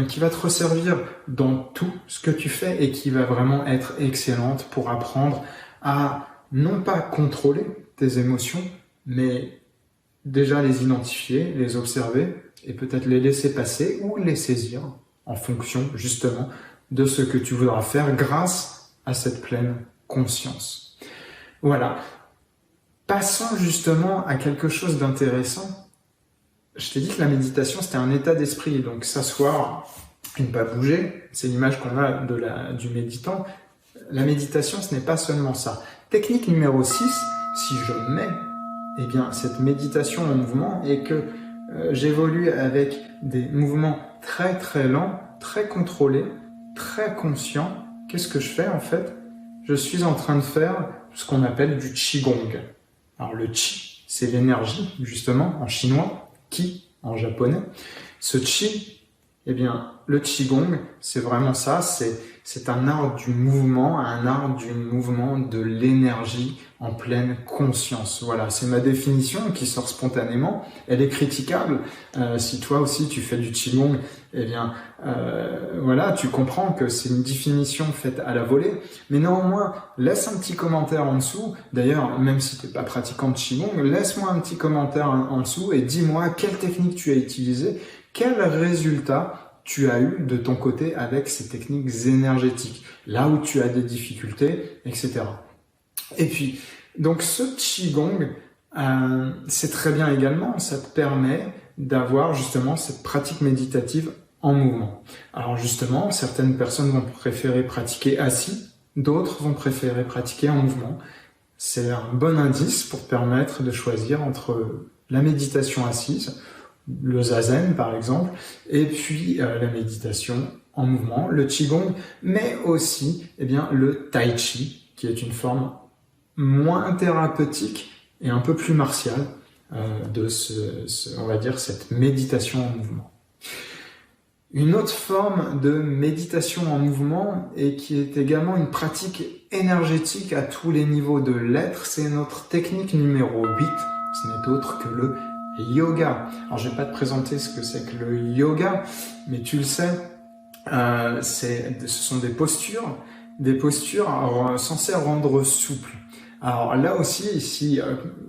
qui va te resservir dans tout ce que tu fais et qui va vraiment être excellente pour apprendre à non pas contrôler tes émotions, mais déjà les identifier, les observer et peut-être les laisser passer ou les saisir en fonction justement de ce que tu voudras faire grâce à cette pleine conscience. Voilà. Passons justement à quelque chose d'intéressant. Je t'ai dit que la méditation, c'était un état d'esprit, donc s'asseoir et ne pas bouger, c'est l'image qu'on a du méditant. La méditation, ce n'est pas seulement ça. Technique numéro 6, si je mets cette méditation en mouvement et que j'évolue avec des mouvements très très lents, très contrôlé, très conscient. Qu'est-ce que je fais en fait? Je suis en train de faire ce qu'on appelle du Qigong. Alors le Qi, c'est l'énergie, justement, en chinois, Qi en japonais. Ce Qi, eh bien, le Qigong, c'est vraiment ça, c'est un art du mouvement, de l'énergie en pleine conscience. Voilà, c'est ma définition qui sort spontanément. Elle est critiquable. Si toi aussi tu fais du Qigong, eh bien, voilà, tu comprends que c'est une définition faite à la volée. Mais néanmoins, laisse un petit commentaire en dessous. D'ailleurs, même si tu n'es pas pratiquant de Qigong, laisse-moi un petit commentaire en dessous et dis-moi quelle technique tu as utilisée, quel résultat tu as eu de ton côté avec ces techniques énergétiques, là où tu as des difficultés, etc. Et puis, donc ce Qigong, c'est très bien également, ça te permet d'avoir justement cette pratique méditative en mouvement. Alors justement, certaines personnes vont préférer pratiquer assis, d'autres vont préférer pratiquer en mouvement. C'est un bon indice pour te permettre de choisir entre la méditation assise, le zazen par exemple, et puis la méditation en mouvement, le Qigong, mais aussi eh bien, le Tai Chi, qui est une forme moins thérapeutique et un peu plus martiale de on va dire, cette méditation en mouvement. Une autre forme de méditation en mouvement, et qui est également une pratique énergétique à tous les niveaux de l'être, c'est notre technique numéro 8, ce n'est autre que le yoga. Alors je vais pas te présenter ce que c'est que le yoga, mais tu le sais, ce sont des postures censées rendre souple. Alors là aussi, ici,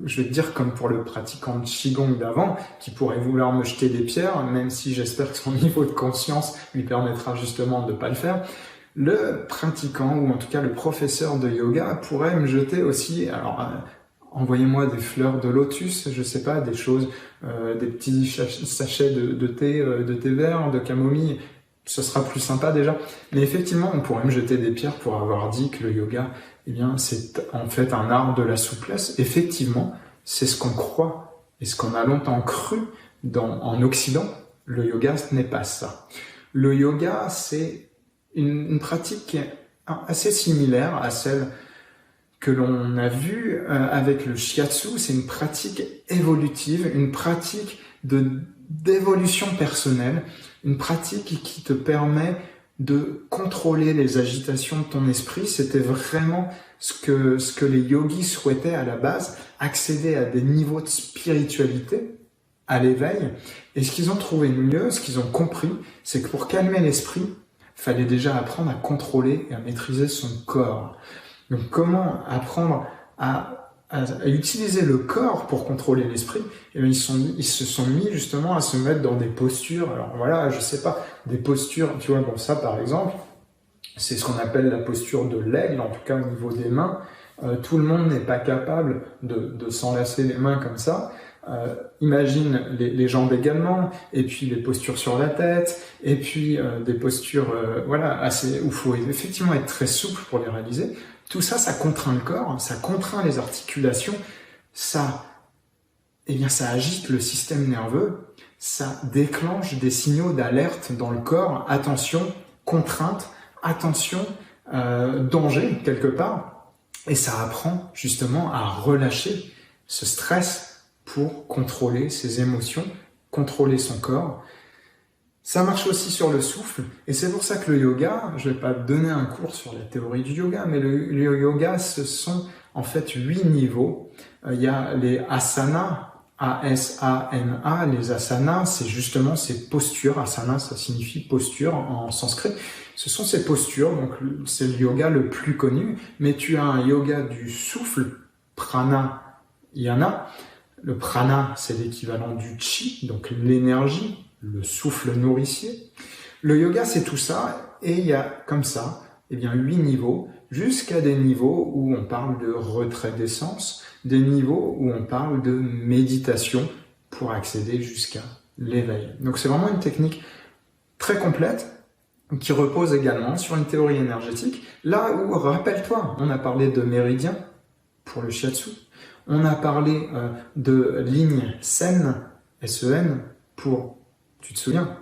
je vais te dire comme pour le pratiquant de Qigong d'avant, qui pourrait vouloir me jeter des pierres, même si j'espère que son niveau de conscience lui permettra justement de ne pas le faire, le pratiquant, ou en tout cas le professeur de yoga, pourrait me jeter aussi, alors envoyez-moi des fleurs de lotus, je sais pas, des choses, des petits sachets de thé vert, de camomille, ce sera plus sympa déjà. Mais effectivement, on pourrait me jeter des pierres pour avoir dit que le yoga, eh bien, c'est en fait un art de la souplesse. Effectivement, c'est ce qu'on croit et ce qu'on a longtemps cru en Occident. Le yoga, ce n'est pas ça. Le yoga, c'est une pratique qui est assez similaire à celle que l'on a vue avec le shiatsu. C'est une pratique évolutive, une pratique d'évolution personnelle, une pratique qui te permet de contrôler les agitations de ton esprit. C'était vraiment ce que les yogis souhaitaient à la base, accéder à des niveaux de spiritualité, à l'éveil. Et ce qu'ils ont trouvé mieux, ce qu'ils ont compris, c'est que pour calmer l'esprit, il fallait déjà apprendre à contrôler et à maîtriser son corps. Donc comment apprendre à utiliser le corps pour contrôler l'esprit? Et bien, ils se sont mis justement à se mettre dans des postures. Alors voilà, je sais pas, des postures, tu vois, bon ça par exemple, c'est ce qu'on appelle la posture de l'aigle, en tout cas au niveau des mains. Tout le monde n'est pas capable de s'enlacer les mains comme ça. Imagine les jambes également, et puis les postures sur la tête, et puis des postures voilà, assez, où il faut effectivement être très souple pour les réaliser. Tout ça, ça contraint le corps, ça contraint les articulations, ça agite le système nerveux, ça déclenche des signaux d'alerte dans le corps, attention, contrainte, attention, danger quelque part, et ça apprend justement à relâcher ce stress pour contrôler ses émotions, contrôler son corps. Ça marche aussi sur le souffle, et c'est pour ça que le yoga, je ne vais pas te donner un cours sur la théorie du yoga, mais le yoga, ce sont en fait 8 niveaux. Il y a les asanas, A-S-A-N-A, les asanas, c'est justement ces postures. Asana, ça signifie posture en sanskrit. Ce sont ces postures, donc c'est le yoga le plus connu, mais tu as un yoga du souffle, pranayana. Le prana, c'est l'équivalent du chi, donc l'énergie, le souffle nourricier. Le yoga, c'est tout ça, et il y a comme ça, eh bien, 8 niveaux, jusqu'à des niveaux où on parle de retrait d'essence, des niveaux où on parle de méditation pour accéder jusqu'à l'éveil. Donc c'est vraiment une technique très complète, qui repose également sur une théorie énergétique, là où, rappelle-toi, on a parlé de méridiens pour le shiatsu, on a parlé de lignes sen, S-E-N, pour, tu te souviens,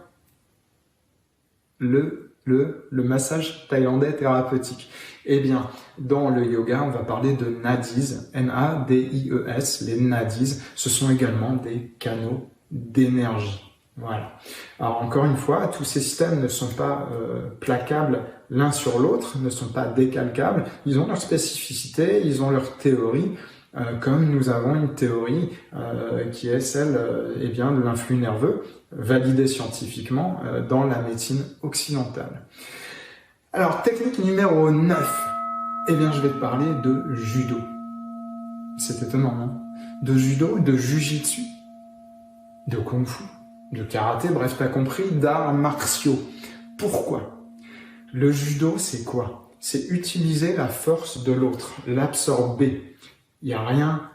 le massage thaïlandais thérapeutique? Eh bien, dans le yoga, on va parler de nadis, N-A-D-I-E-S. Les nadis, ce sont également des canaux d'énergie. Voilà. Alors encore une fois, tous ces systèmes ne sont pas plaquables l'un sur l'autre, ne sont pas décalcables. Ils ont leur spécificité, ils ont leur théorie, comme nous avons une théorie qui est celle eh bien, de l'influx nerveux, validée scientifiquement dans la médecine occidentale. Alors, technique numéro 9, eh bien, je vais te parler de judo. C'est étonnant, non? De judo, de jujitsu, de kung-fu, de karaté, bref, t'as compris, d'arts martiaux. Pourquoi? Le judo, c'est quoi? C'est utiliser la force de l'autre, l'absorber. Il n'y a rien,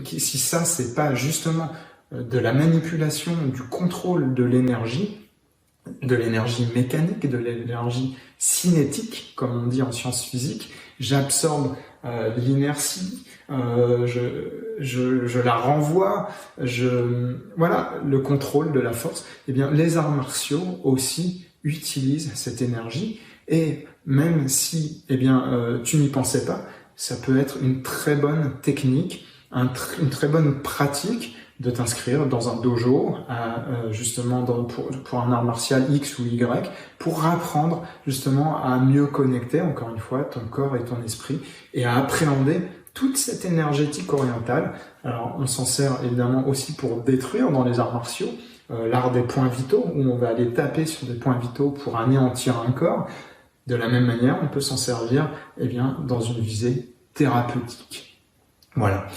si ça, c'est pas justement de la manipulation, du contrôle de l'énergie mécanique, de l'énergie cinétique, comme on dit en sciences physiques, j'absorbe l'inertie, je la renvoie, voilà, le contrôle de la force. Eh bien, les arts martiaux aussi utilisent cette énergie, et même si, eh bien, tu n'y pensais pas, ça peut être une très bonne technique, une très bonne pratique de t'inscrire dans un dojo, justement pour un art martial X ou Y, pour apprendre justement à mieux connecter, encore une fois, ton corps et ton esprit, et à appréhender toute cette énergétique orientale. Alors, on s'en sert évidemment aussi pour détruire dans les arts martiaux, l'art des points vitaux, où on va aller taper sur des points vitaux pour anéantir un corps. De la même manière, on peut s'en servir eh bien, dans une visée thérapeutique. Voilà.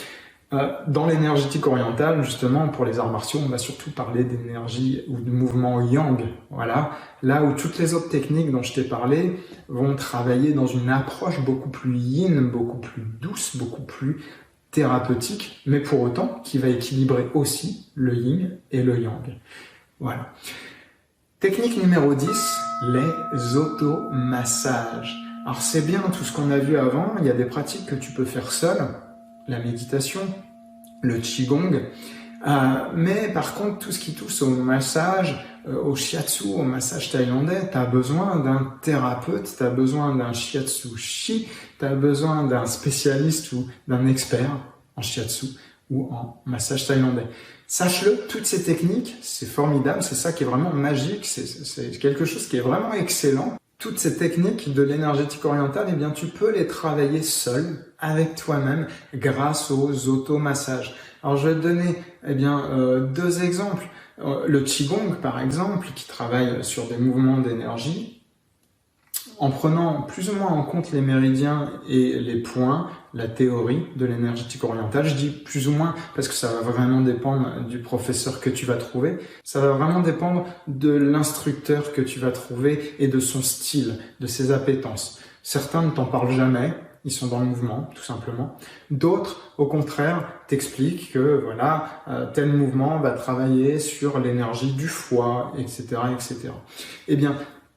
Dans l'énergétique orientale, justement, pour les arts martiaux, on va surtout parler d'énergie ou de mouvement yang. Voilà. Là où toutes les autres techniques dont je t'ai parlé vont travailler dans une approche beaucoup plus yin, beaucoup plus douce, beaucoup plus thérapeutique, mais pour autant qui va équilibrer aussi le yin et le yang. Voilà. Technique numéro 10, les automassages. Alors c'est bien tout ce qu'on a vu avant, il y a des pratiques que tu peux faire seul, la méditation, le qigong, mais par contre tout ce qui touche au massage, au shiatsu, au massage thaïlandais, tu as besoin d'un thérapeute, tu as besoin d'un shiatsu shi, tu as besoin d'un spécialiste ou d'un expert en shiatsu ou en massage thaïlandais. Sache-le, toutes ces techniques, c'est formidable, c'est ça qui est vraiment magique, c'est quelque chose qui est vraiment excellent. Toutes ces techniques de l'énergétique orientale, eh bien, tu peux les travailler seul, avec toi-même, grâce aux automassages. Alors, je vais te donner, eh bien, deux exemples. Le qigong, par exemple, qui travaille sur des mouvements d'énergie, en prenant plus ou moins en compte les méridiens et les points, la théorie de l'énergétique orientale. Je dis plus ou moins parce que ça va vraiment dépendre du professeur que tu vas trouver. Ça va vraiment dépendre de l'instructeur que tu vas trouver et de son style, de ses appétences. Certains ne t'en parlent jamais, ils sont dans le mouvement, tout simplement. D'autres, au contraire, t'expliquent que voilà, tel mouvement va travailler sur l'énergie du foie, etc., etc. Eh bien,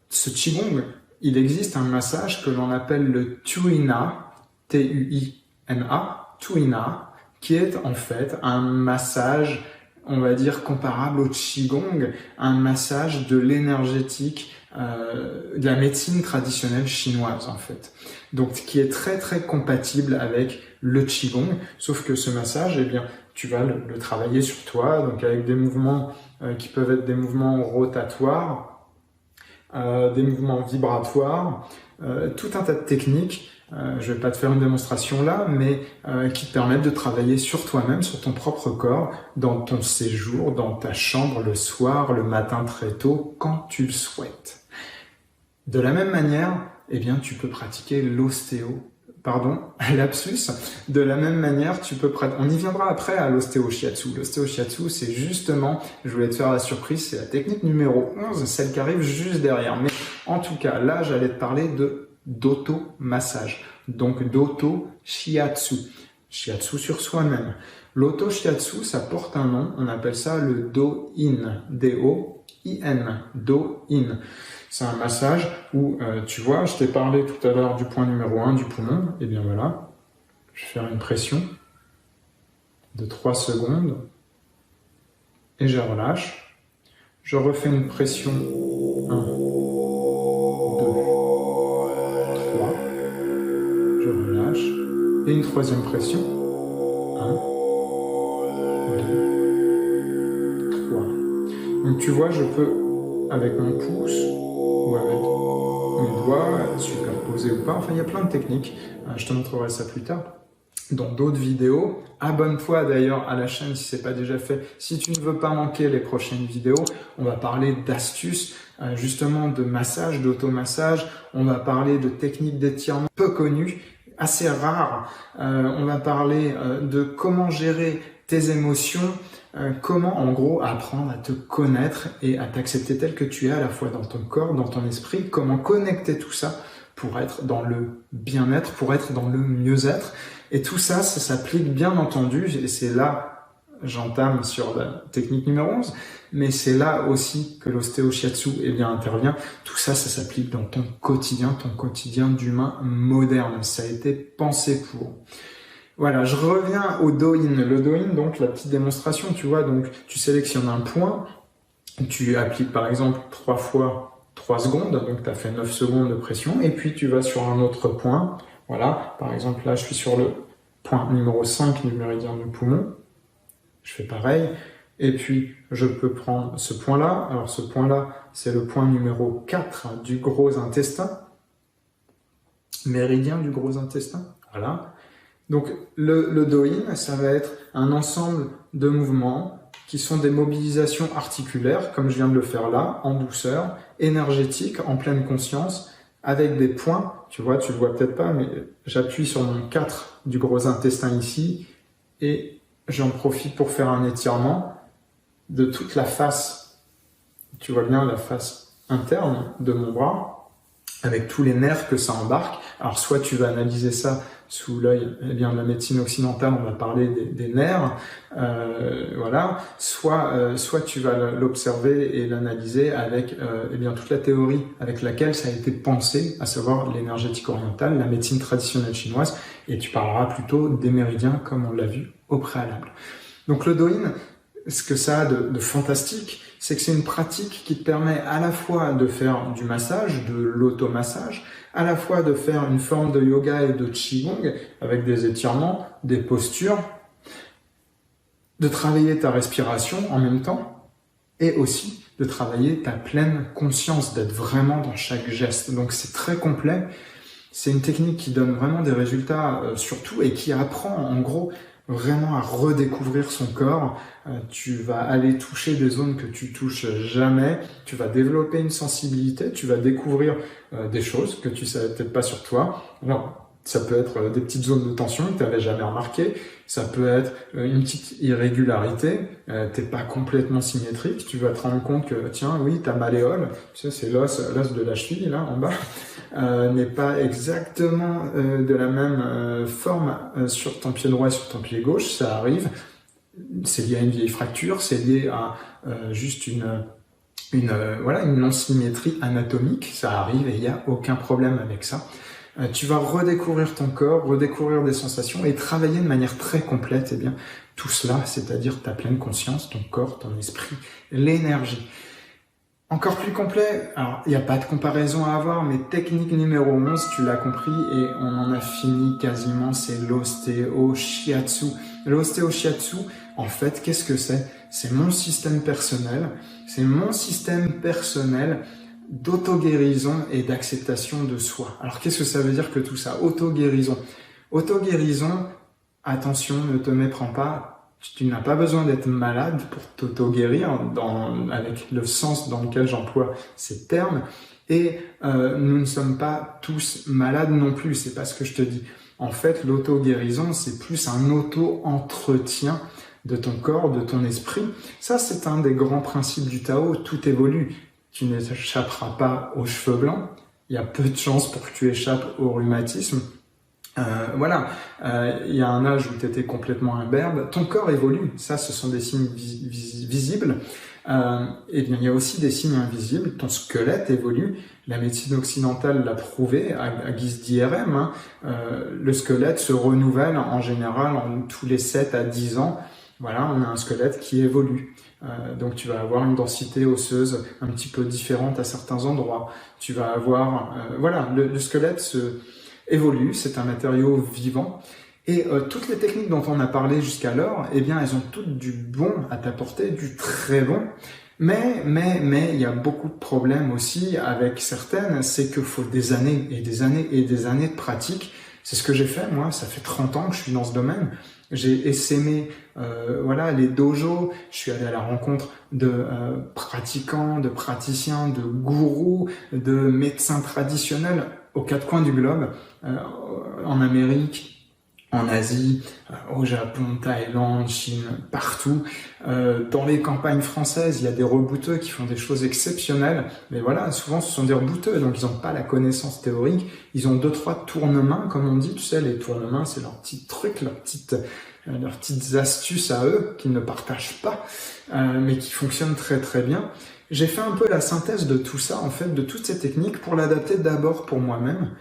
ce qigong, il existe un massage que l'on appelle le Tuina, T-U-I-N-A, Tuina, qui est en fait un massage, on va dire, comparable au Qigong, un massage de l'énergétique, de la médecine traditionnelle chinoise, en fait. Donc, qui est très, très compatible avec le Qigong, sauf que ce massage, eh bien, tu vas le travailler sur toi, donc avec des mouvements qui peuvent être des mouvements rotatoires, des mouvements vibratoires, tout un tas de techniques. Je vais pas te faire une démonstration là, mais qui te permettent de travailler sur toi-même, sur ton propre corps, dans ton séjour, dans ta chambre, le soir, le matin très tôt, quand tu le souhaites. De la même manière, eh bien, tu peux pratiquer lapsus. De la même manière, tu peux on y viendra après à l'ostéo-shiatsu. L'ostéo-shiatsu, c'est justement, je voulais te faire la surprise, c'est la technique numéro 11, celle qui arrive juste derrière. Mais en tout cas, là, j'allais te parler d'auto-massage. Donc, d'auto-shiatsu. Shiatsu sur soi-même. L'auto-shiatsu, ça porte un nom, on appelle ça le Do-in. D-O-I-N. Do-in. C'est un massage où, tu vois, je t'ai parlé tout à l'heure du point numéro 1 du poumon. Et bien voilà, je vais faire une pression de 3 secondes et je relâche. Je refais une pression 1, et une troisième pression. 1, 2, 3. Donc tu vois, je peux, avec mon pouce ou avec mes doigts, superposer ou pas, enfin il y a plein de techniques, je te montrerai ça plus tard. Dans d'autres vidéos, abonne-toi d'ailleurs à la chaîne si ce n'est pas déjà fait. Si tu ne veux pas manquer les prochaines vidéos, on va parler d'astuces, justement de massage, d'automassage, on va parler de techniques d'étirement peu connues, assez rares, on va parler de comment gérer tes émotions, comment en gros apprendre à te connaître et à t'accepter tel que tu es à la fois dans ton corps, dans ton esprit, comment connecter tout ça pour être dans le bien-être, pour être dans le mieux-être. Et tout ça, ça s'applique bien entendu, et c'est là, j'entame sur la technique numéro 11, mais c'est là aussi que l'ostéo-shiatsu intervient. Tout ça, ça s'applique dans ton quotidien d'humain moderne. Ça a été pensé pour. Voilà, je reviens au do-in. Le do-in, donc la petite démonstration, tu vois, donc tu sélectionnes un point, tu appliques par exemple 3 fois 3 secondes, donc tu as fait 9 secondes de pression, et puis tu vas sur un autre point. Voilà, par exemple là je suis sur le point numéro 5 du méridien du poumon, je fais pareil, et puis je peux prendre ce point-là, alors ce point-là c'est le point numéro 4 du gros intestin, méridien du gros intestin, voilà. Donc le do-in, ça va être un ensemble de mouvements qui sont des mobilisations articulaires, comme je viens de le faire là, en douceur, énergétique, en pleine conscience, avec des points, tu vois, tu le vois peut-être pas, mais j'appuie sur mon 4 du gros intestin ici, et j'en profite pour faire un étirement de toute la face, tu vois bien la face interne de mon bras, avec tous les nerfs que ça embarque. Alors soit tu vas analyser ça sous l'œil de la médecine occidentale, on va parler des nerfs, voilà. Soit tu vas l'observer et l'analyser avec toute la théorie avec laquelle ça a été pensé, à savoir l'énergétique orientale, la médecine traditionnelle chinoise, et tu parleras plutôt des méridiens comme on l'a vu au préalable. Donc le do-in, ce que ça a de fantastique, c'est que c'est une pratique qui te permet à la fois de faire du massage, de l'automassage, à la fois de faire une forme de yoga et de qigong avec des étirements, des postures, de travailler ta respiration en même temps et aussi de travailler ta pleine conscience, d'être vraiment dans chaque geste. Donc c'est très complet, c'est une technique qui donne vraiment des résultats surtout et qui apprend en gros vraiment à redécouvrir son corps. Tu vas aller toucher des zones que tu touches jamais, tu vas développer une sensibilité, tu vas découvrir des choses que tu savais peut-être pas sur toi. Alors, ça peut être des petites zones de tension que tu n'avais jamais remarquées, ça peut être une petite irrégularité, t'es pas complètement symétrique, tu vas te rendre compte que tiens, oui, ta malléole, tu sais, c'est l'os de la cheville là en bas, n'est pas exactement de la même forme sur ton pied droit et sur ton pied gauche, ça arrive, c'est lié à une vieille fracture, c'est lié à juste une non-symétrie anatomique, ça arrive et il n'y a aucun problème avec ça. Tu vas redécouvrir ton corps, redécouvrir des sensations et travailler de manière très complète, tout cela, c'est-à-dire ta pleine conscience, ton corps, ton esprit, l'énergie. Encore plus complet, alors il n'y a pas de comparaison à avoir, mais technique numéro 11, tu l'as compris et on en a fini quasiment, c'est l'ostéo-shiatsu. L'ostéo-shiatsu, en fait, qu'est-ce que c'est? C'est mon système personnel, d'auto-guérison et d'acceptation de soi. Alors qu'est-ce que ça veut dire que tout ça? Auto-guérison. Auto-guérison, attention, ne te méprends pas, tu n'as pas besoin d'être malade pour t'auto-guérir, avec le sens dans lequel j'emploie ces termes, et nous ne sommes pas tous malades non plus, c'est pas ce que je te dis. En fait, l'auto-guérison, c'est plus un auto-entretien de ton corps, de ton esprit. Ça, c'est un des grands principes du Tao, tout évolue. Tu n'échapperas pas aux cheveux blancs, il y a peu de chances pour que tu échappes au rhumatisme. Il y a un âge où tu étais complètement imberbe, ton corps évolue, ça ce sont des signes visibles. Et bien il y a aussi des signes invisibles, ton squelette évolue, la médecine occidentale l'a prouvé à guise d'IRM, le squelette se renouvelle en général tous les 7 à 10 ans. Voilà, on a un squelette qui évolue. Donc tu vas avoir une densité osseuse un petit peu différente à certains endroits. Tu vas avoir... le squelette évolue, c'est un matériau vivant. Et toutes les techniques dont on a parlé jusqu'alors, eh bien, elles ont toutes du bon à t'apporter, du très bon. Mais, il y a beaucoup de problèmes aussi avec certaines, c'est qu'il faut des années et des années et des années de pratique. C'est ce que j'ai fait, moi, ça fait 30 ans que je suis dans ce domaine. J'ai essaimé les dojos, je suis allé à la rencontre de pratiquants, de praticiens, de gourous, de médecins traditionnels aux quatre coins du globe, en Amérique, en Asie, au Japon, Thaïlande, Chine, partout. Dans les campagnes françaises, il y a des rebouteux qui font des choses exceptionnelles. Mais voilà, souvent ce sont des rebouteux, donc ils n'ont pas la connaissance théorique. Ils ont 2-3 tournements, comme on dit. Tu sais, les tournements, c'est leurs petits trucs, leurs petites astuces à eux qu'ils ne partagent pas, mais qui fonctionnent très très bien. J'ai fait un peu la synthèse de tout ça, en fait, de toutes ces techniques pour l'adapter d'abord pour moi-même,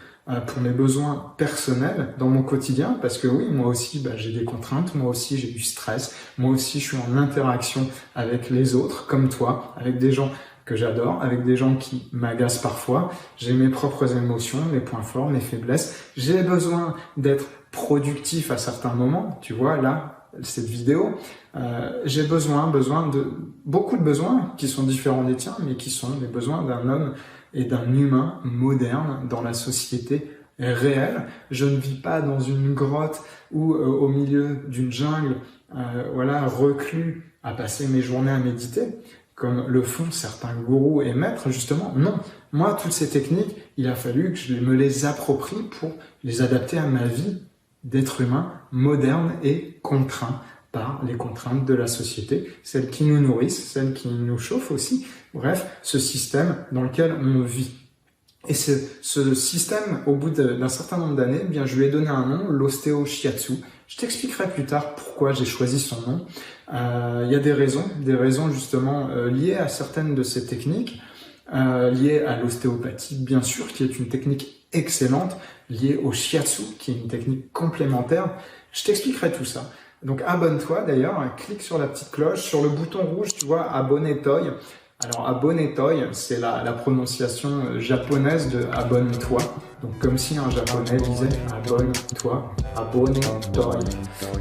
pour mes besoins personnels dans mon quotidien, parce que oui, moi aussi, j'ai des contraintes, moi aussi j'ai du stress, moi aussi je suis en interaction avec les autres, comme toi, avec des gens que j'adore, avec des gens qui m'agacent parfois. J'ai mes propres émotions, mes points forts, mes faiblesses. J'ai besoin d'être productif à certains moments. Tu vois, là, cette vidéo, j'ai beaucoup de besoins qui sont différents des tiens, mais qui sont les besoins d'un homme et d'un humain moderne dans la société réelle. Je ne vis pas dans une grotte ou au milieu d'une jungle, reclus à passer mes journées à méditer, comme le font certains gourous et maîtres, justement. Non, moi, toutes ces techniques, il a fallu que je me les approprie pour les adapter à ma vie d'être humain moderne et contraint par les contraintes de la société, celles qui nous nourrissent, celles qui nous chauffent aussi. Bref, ce système dans lequel on vit. Et ce système, au bout d'un certain nombre d'années, eh bien, je lui ai donné un nom, l'ostéo-shiatsu. Je t'expliquerai plus tard pourquoi j'ai choisi son nom. Il y a des raisons justement liées à certaines de ces techniques, liées à l'ostéopathie, bien sûr, qui est une technique excellente, liée au shiatsu, qui est une technique complémentaire. Je t'expliquerai tout ça. Donc abonne-toi d'ailleurs, clique sur la petite cloche, sur le bouton rouge, tu vois, abonne-toi. Alors abonne-toi, c'est la prononciation japonaise de abonne-toi. Donc comme si un japonais disait abonne-toi, abonne-toi.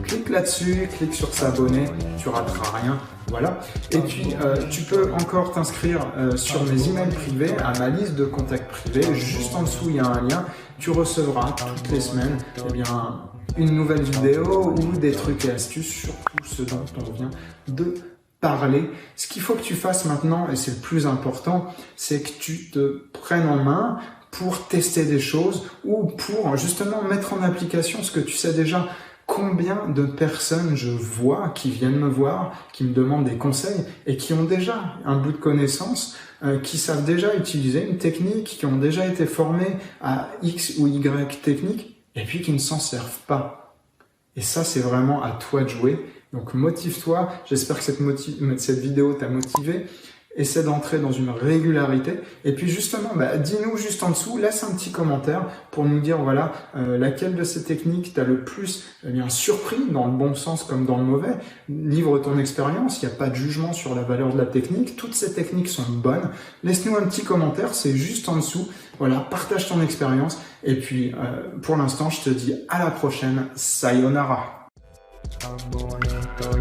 Clique là-dessus, clique sur s'abonner, tu rateras rien. Voilà. Et puis tu peux encore t'inscrire sur mes emails privés, à ma liste de contacts privés. Juste en dessous, il y a un lien. Tu recevras toutes les semaines une nouvelle vidéo ou des trucs et astuces sur tout ce dont on vient de parler. Ce qu'il faut que tu fasses maintenant, et c'est le plus important, c'est que tu te prennes en main pour tester des choses ou pour justement mettre en application ce que tu sais déjà. Combien de personnes je vois qui viennent me voir, qui me demandent des conseils et qui ont déjà un bout de connaissance, qui savent déjà utiliser une technique, qui ont déjà été formés à X ou Y technique et puis qui ne s'en servent pas. Et ça, c'est vraiment à toi de jouer. Donc motive-toi, j'espère que cette vidéo t'a motivé. Essaie d'entrer dans une régularité. Et puis justement, dis-nous juste en dessous, laisse un petit commentaire pour nous dire voilà laquelle de ces techniques t'a le plus surpris, dans le bon sens comme dans le mauvais. Livre ton expérience, il n'y a pas de jugement sur la valeur de la technique. Toutes ces techniques sont bonnes. Laisse-nous un petit commentaire, c'est juste en dessous. Voilà, partage ton expérience. Et puis pour l'instant, je te dis à la prochaine. Sayonara.
Abonne-toi.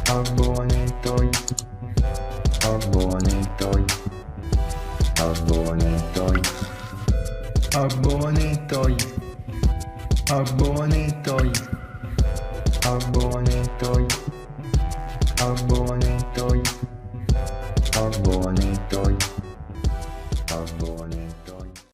Abonne-toi. Abonne-toi. Abonne-toi. Abonne-toi. Abonne-toi. Abonne-toi. Abonne-toi.